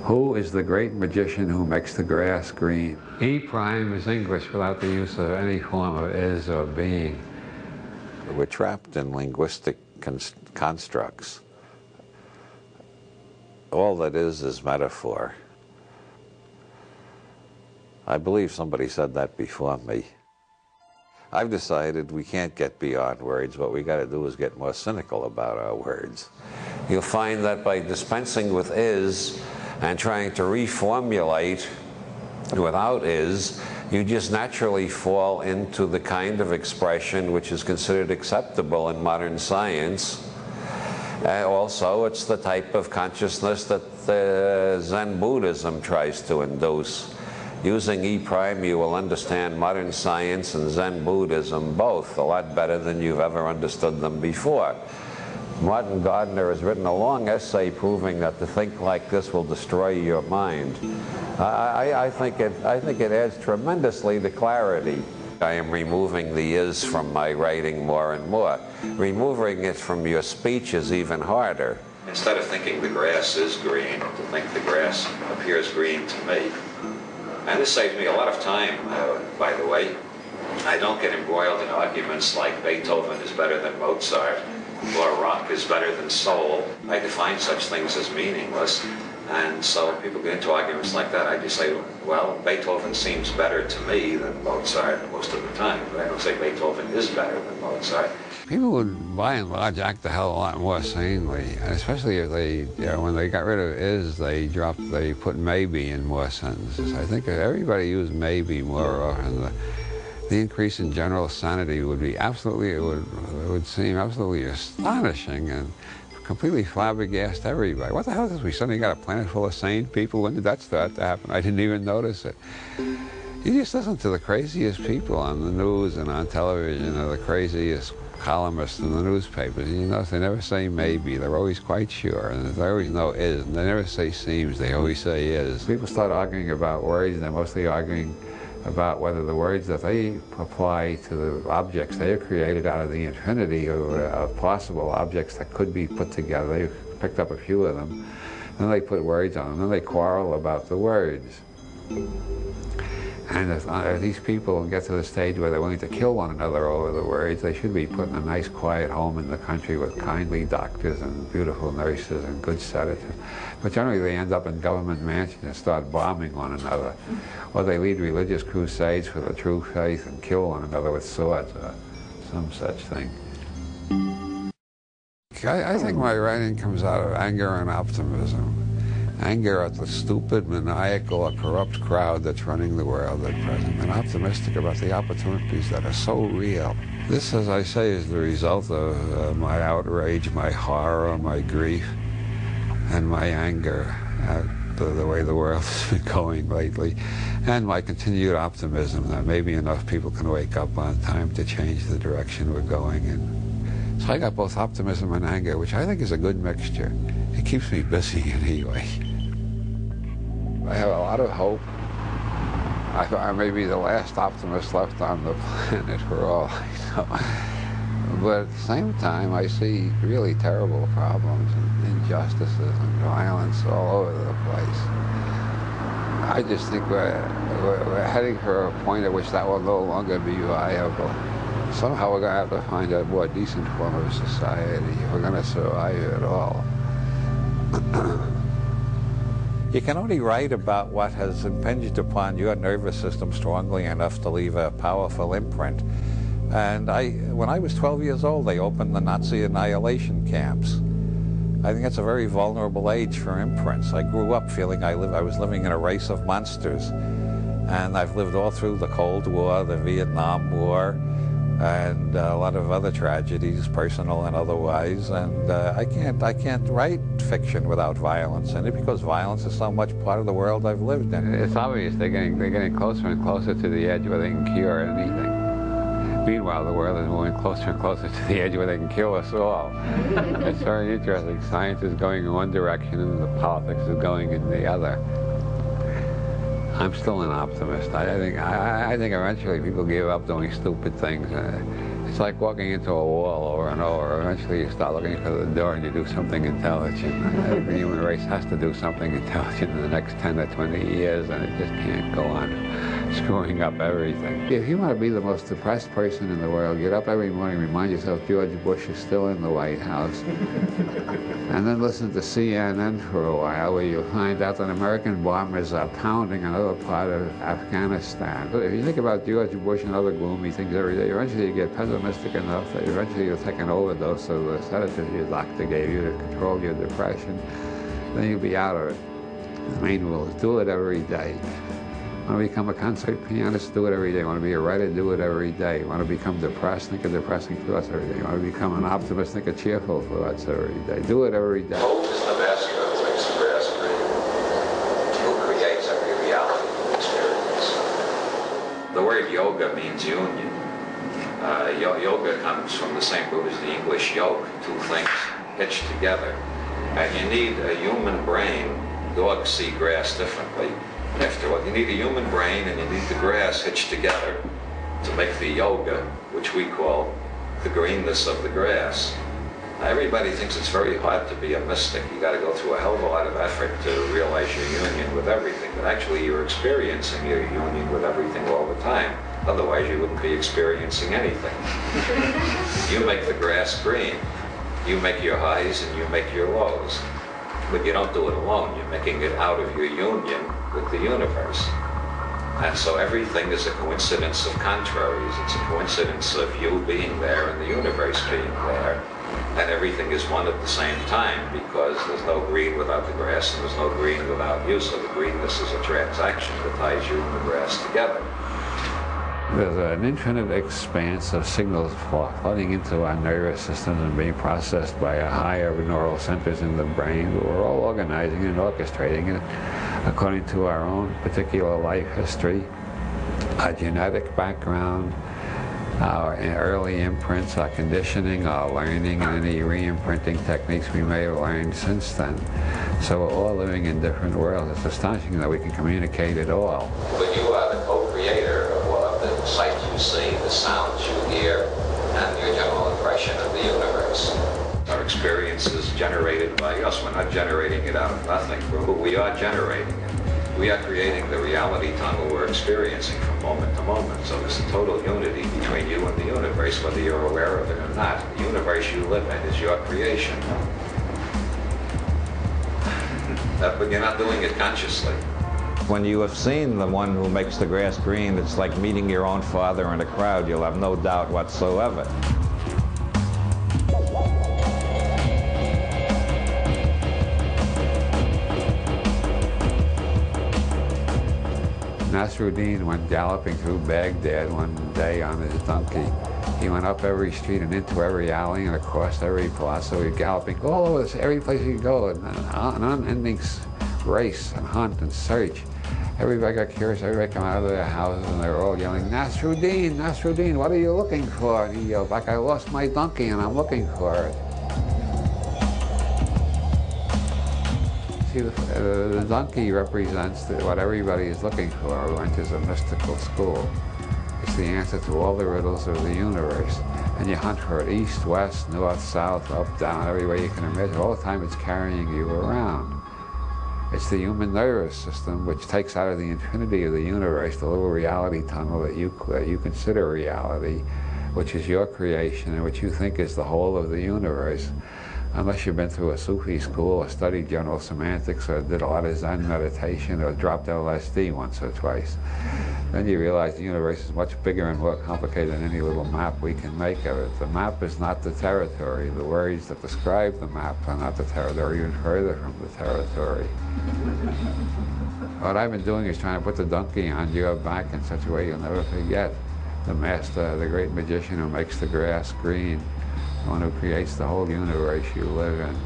Who is the great magician who makes the grass green? E prime is English without the use of any form of is or being. We're trapped in linguistic constructs. All that is metaphor. I believe somebody said that before me. I've decided we can't get beyond words. What we got to do is get more cynical about our words. You'll find that by dispensing with is and trying to reformulate without is, you just naturally fall into the kind of expression which is considered acceptable in modern science. Also, it's the type of consciousness that Zen Buddhism tries to induce. Using E prime, you will understand modern science and Zen Buddhism both a lot better than you've ever understood them before. Martin Gardner has written a long essay proving that to think like this will destroy your mind. I think it adds tremendously to clarity. I am removing the is from my writing more and more. Removing it from your speech is even harder. Instead of thinking the grass is green, to think the grass appears green to me. And this saves me a lot of time, by the way. I don't get embroiled in arguments like Beethoven is better than Mozart, or rock is better than soul. I define such things as meaningless. And so when people get into arguments like that, I just say, well, Beethoven seems better to me than Mozart most of the time. But I don't say Beethoven is better than Mozart. People would, by and large, act the hell a lot more sanely, and especially if they, when they got rid of is, they put maybe in more sentences. I think if everybody used maybe more often, the increase in general sanity would be absolutely, it would seem absolutely astonishing and completely flabbergasted everybody. What the hell is this? We suddenly got a planet full of sane people? When did that start to happen? I didn't even notice it. You just listen to the craziest people on the news and on television, or the craziest columnists in the newspapers. You notice they never say maybe. They're always quite sure. And they always know is. And they never say seems. They always say is. People start arguing about words, and they're mostly arguing about whether the words that they apply to the objects they have created out of the infinity of possible objects that could be put together. They've picked up a few of them, then they put words on them, then they quarrel about the words. And if these people get to the stage where they're willing to kill one another over the words, they should be put in a nice quiet home in the country with kindly doctors and beautiful nurses and good sedatives. But generally they end up in government mansions and start bombing one another. Or they lead religious crusades for the true faith and kill one another with swords or some such thing. I think my writing comes out of anger and optimism. Anger at the stupid, maniacal, or corrupt crowd that's running the world at present, and optimistic about the opportunities that are so real. This, as I say, is the result of my outrage, my horror, my grief, and my anger at the way the world has been going lately, and my continued optimism that maybe enough people can wake up on time to change the direction we're going in. So I got both optimism and anger, which I think is a good mixture. It keeps me busy anyway. I have a lot of hope. I thought I may be the last optimist left on the planet for all I know. But at the same time, I see really terrible problems and injustices and violence all over the place. I just think we're heading for a point at which that will no longer be viable. Somehow we're going to have to find a more decent form of society if we're going to survive at all. You can only write about what has impinged upon your nervous system strongly enough to leave a powerful imprint. And when I was 12 years old, they opened the Nazi annihilation camps. I think it's a very vulnerable age for imprints. I grew up feeling I was living in a race of monsters. And I've lived all through the Cold War, the Vietnam War, and a lot of other tragedies, personal and otherwise. And I can't write fiction without violence in it, because violence is so much part of the world I've lived in. It's obvious they're getting closer and closer to the edge where they can cure anything. Meanwhile, the world is moving closer and closer to the edge where they can kill us all. It's very interesting. Science is going in one direction and the politics is going in the other. I'm still an optimist. I think eventually people give up doing stupid things. It's like walking into a wall over and over. Eventually you start looking for the door and you do something intelligent. The human race has to do something intelligent in the next 10 to 20 years, and it just can't go on screwing up everything. If you want to be the most depressed person in the world, get up every morning, remind yourself George Bush is still in the White House, and then listen to CNN for a while, where you'll find out that American bombers are pounding another part of Afghanistan. If you think about George Bush and other gloomy things every day, eventually you get pessimistic enough that eventually you'll take an overdose of the sedatives your doctor gave you to control your depression. Then you'll be out of it. The main rule is do it every day. Want to become a concert pianist? Do it every day. Want to be a writer? Do it every day. Want to become depressed? Think of depressing thoughts every day. Want to become an optimist? Think of cheerful thoughts every day. Do it every day. Hope is the master of makes the grass green, who creates every reality experience. The word yoga means union. Yoga comes from the same root as the English yoke, two things hitched together. And you need a human brain. Dogs see grass differently. After all, you need a human brain and you need the grass hitched together to make the yoga, which we call the greenness of the grass. Now, everybody thinks it's very hard to be a mystic. You got to go through a hell of a lot of effort to realize your union with everything. But actually, you're experiencing your union with everything all the time. Otherwise, you wouldn't be experiencing anything. You make the grass green. You make your highs and you make your lows. But you don't do it alone. You're making it out of your union with the universe. And so everything is a coincidence of contraries. It's a coincidence of you being there and the universe being there. And everything is one at the same time, because there's no green without the grass and there's no green without you. So the greenness is a transaction that ties you and the grass together. There's an infinite expanse of signals flooding into our nervous systems and being processed by a higher neural centers in the brain. We're all organizing and orchestrating it according to our own particular life history, our genetic background, our early imprints, our conditioning, our learning, and any re-imprinting techniques we may have learned since then. So we're all living in different worlds. It's astonishing that we can communicate at all. But you are the co-creator of the sights you see, the sounds you hear, and your general impression of the universe. Our experience is generated by us. We're not generating it out of nothing. We are generating it. We are creating the reality tunnel we're experiencing from moment to moment. So there's a total unity between you and the universe, whether you're aware of it or not. The universe you live in is your creation. But you're not doing it consciously. When you have seen the one who makes the grass green, it's like meeting your own father in a crowd. You'll have no doubt whatsoever. Nasruddin went galloping through Baghdad one day on his donkey. He went up every street and into every alley and across every plaza. He was galloping all over this, every place he could go, an unending race and hunt and search. Everybody got curious, everybody came out of their houses and they were all yelling, Nasruddin, Nasruddin, what are you looking for? And he yelled back, I lost my donkey and I'm looking for it. See, the donkey represents what everybody is looking for, which is a mystical school. It's the answer to all the riddles of the universe. And you hunt for it east, west, north, south, up, down, every way you can imagine. All the time it's carrying you around. It's the human nervous system which takes out of the infinity of the universe the little reality tunnel that you consider reality, which is your creation and which you think is the whole of the universe. Unless you've been through a Sufi school or studied general semantics or did a lot of Zen meditation or dropped LSD once or twice, then you realize the universe is much bigger and more complicated than any little map we can make of it. The map is not the territory. The words that describe the map are not the territory, even further from the territory. What I've been doing is trying to put the donkey on your back in such a way you'll never forget the master, the great magician who makes the grass green, the one who creates the whole universe you live in.